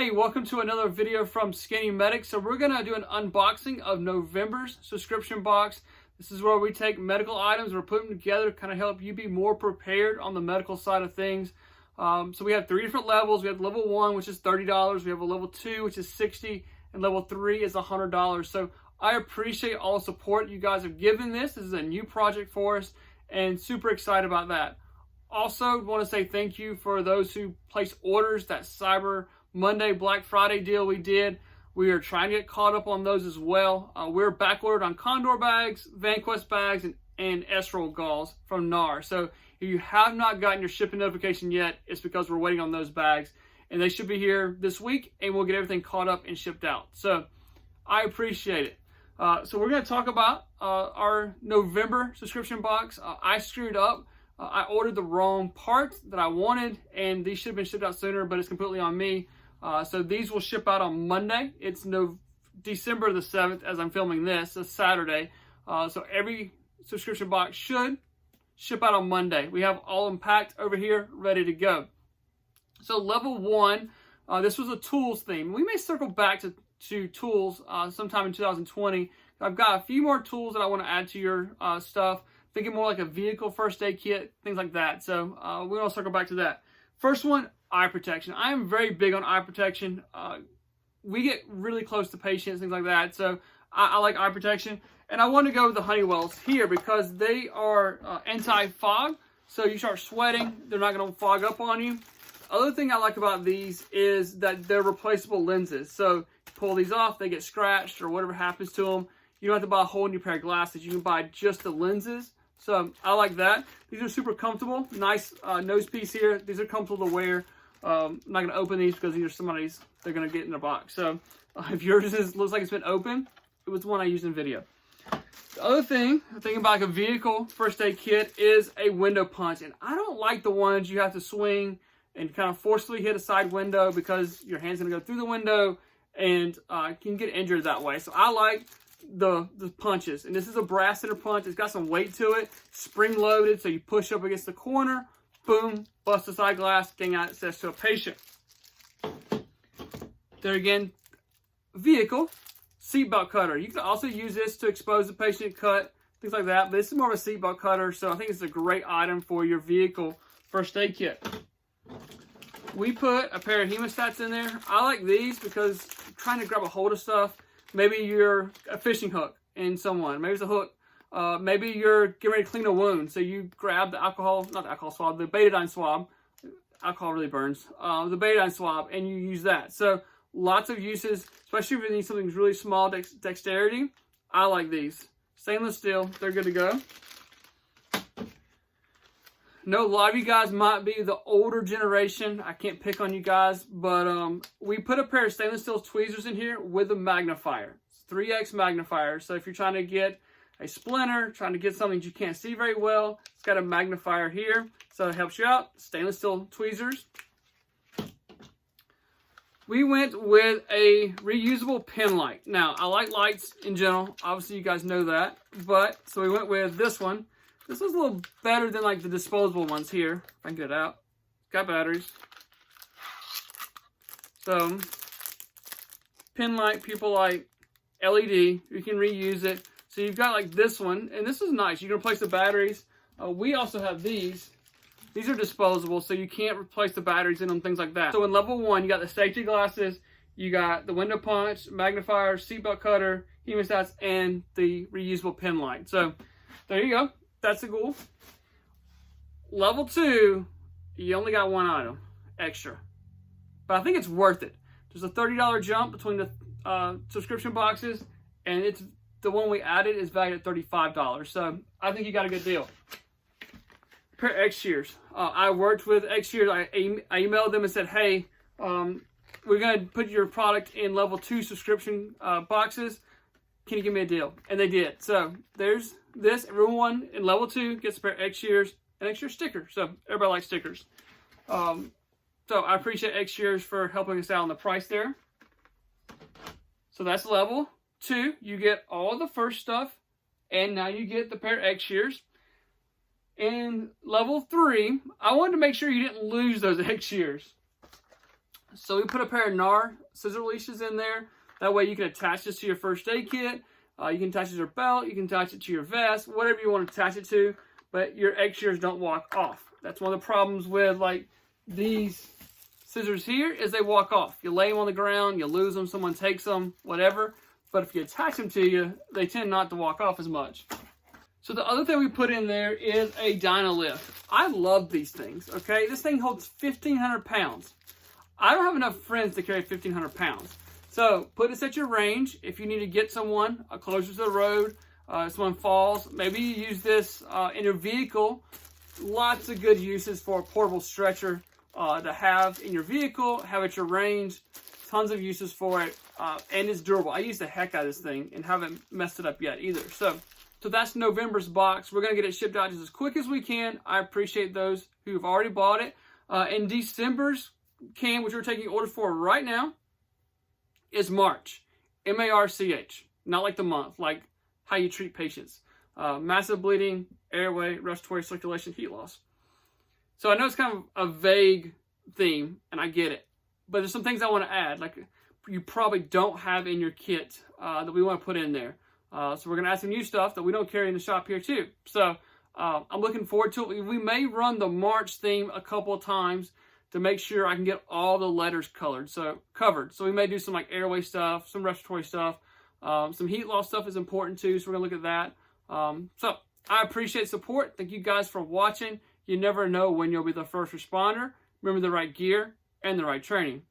Hey, welcome to another video from Skinny Medic. So we're going to do an unboxing of November's subscription box. This is where we take medical items, we're putting them together to kind of help you be more prepared on the medical side of things. So we have three different levels. We have level 1, which is $30. We have a level 2, which is $60. And level 3 is $100. So I appreciate all the support you guys have given this. This is a new project for us and super excited about that. Also, want to say thank you for those who placed orders, that Cyber Monday, Black Friday deal we did. We are trying to get caught up on those as well. We're backordered on Condor bags, VanQuest bags, and S-Roll galls from NAR. So if you have not gotten your shipping notification yet, it's because we're waiting on those bags. And they should be here this week, and we'll get everything caught up and shipped out. So I appreciate it. So we're going to talk about our November subscription box. I screwed up. I ordered the wrong parts that I wanted, and these should have been shipped out sooner, but it's completely on me. So these will ship out on Monday. It's December the 7th as I'm filming this. It's Saturday. So every subscription box should ship out on Monday. We have all unpacked over here, ready to go. So level 1, this was a tools theme. We may circle back to tools sometime in 2020. I've got a few more tools that I want to add to your stuff. Thinking more like a vehicle first aid kit, things like that. So we're going to circle back to that. First one, eye protection. I am very big on eye protection. We get really close to patients, things like that. So I like eye protection. And I want to go with the Honeywells here because they are anti-fog. So you start sweating, they're not going to fog up on you. Other thing I like about these is that they're replaceable lenses. So you pull these off, they get scratched or whatever happens to them. You don't have to buy a whole new pair of glasses. You can buy just the lenses. So I like that. These are super comfortable. Nice nose piece here. These are comfortable to wear. I'm not going to open these because these are somebody's. They're going to get in their box. So if yours looks like it's been open, it was the one I used in video. The other thing, thinking about like a vehicle first aid kit, is a window punch. And I don't like the ones you have to swing and kind of forcefully hit a side window because your hand's going to go through the window and can get injured that way. So I like the punches, and this is a brass center punch. It's got some weight to it, spring loaded, so you push up against the corner, boom, bust the side glass, getting access to a patient. There again, vehicle seatbelt cutter. You can also use this to expose the patient, cut things like that, but this is more of a seatbelt cutter, so I think it's a great item for your vehicle first aid kit. We put a pair of hemostats in there. I like these because I'm trying to grab a hold of stuff. Maybe you're a fishing hook in someone. Maybe it's a hook. Maybe you're getting ready to clean a wound. So you grab the alcohol, not the alcohol swab, the betadine swab. Alcohol really burns. The betadine swab, and you use that. So lots of uses, especially if you need something really small, dexterity. I like these. Stainless steel, they're good to go. No, a lot of you guys might be the older generation. I can't pick on you guys, but we put a pair of stainless steel tweezers in here with a magnifier. It's 3x magnifier. So if you're trying to get a splinter, trying to get something you can't see very well, it's got a magnifier here, so it helps you out. Stainless steel tweezers. We went with a reusable pen light. Now, I like lights in general. Obviously, you guys know that. But, so we went with this one. This is a little better than like the disposable ones here. If I can get it out. Got batteries. So, pen light, pupil light, LED. You can reuse it. So you've got like this one, and this is nice. You can replace the batteries. We also have these. These are disposable, so you can't replace the batteries in them, things like that. So in level 1, you got the safety glasses, you got the window punch, magnifier, seatbelt cutter, hemostats, and the reusable pen light. So there you go. That's a goal. Level 2, you only got one item extra, but I think it's worth it. There's a $30 jump between the subscription boxes, and it's the one we added is valued at $35. So I think you got a good deal. Pair of X-Shears. I worked with X-Shears. I emailed them and said, hey, we're going to put your product in level 2 subscription boxes. Can you give me a deal? And they did. So there's this. Everyone in level 2 gets a pair of X-Shears and X-Shears sticker. So everybody likes stickers. So I appreciate X-Shears for helping us out on the price there. So that's level 2. You get all the first stuff, and now you get the pair of X-Shears. In level 3, I wanted to make sure you didn't lose those X-Shears. So we put a pair of NAR scissor leashes in there. That way you can attach this to your first aid kit. You can attach it to your belt. You can attach it to your vest, whatever you want to attach it to. But your egg shears don't walk off. That's one of the problems with like these scissors here is they walk off. You lay them on the ground, you lose them, someone takes them, whatever. But if you attach them to you, they tend not to walk off as much. So the other thing we put in there is a Dynalift. I love these things, okay? This thing holds 1,500 pounds. I don't have enough friends to carry 1,500 pounds. So put this at your range. If you need to get someone closer to the road, someone falls, maybe you use this in your vehicle. Lots of good uses for a portable stretcher to have in your vehicle, have at your range. Tons of uses for it, and it's durable. I use the heck out of this thing and haven't messed it up yet either. So that's November's box. We're going to get it shipped out just as quick as we can. I appreciate those who have already bought it. And December's can, which we're taking orders for right now, is March. M-A-R-C-H. Not like the month, like how you treat patients. Massive bleeding, airway, respiratory circulation, heat loss. So I know it's kind of a vague theme, and I get it. But there's some things I want to add, like you probably don't have in your kit that we want to put in there. So we're going to add some new stuff that we don't carry in the shop here too. So I'm looking forward to it. We may run the March theme a couple of times to make sure I can get all the letters covered. So we may do some like airway stuff, some respiratory stuff, some heat loss stuff is important too. So we're going to look at that. So I appreciate support. Thank you guys for watching. You never know when you'll be the first responder. Remember the right gear and the right training.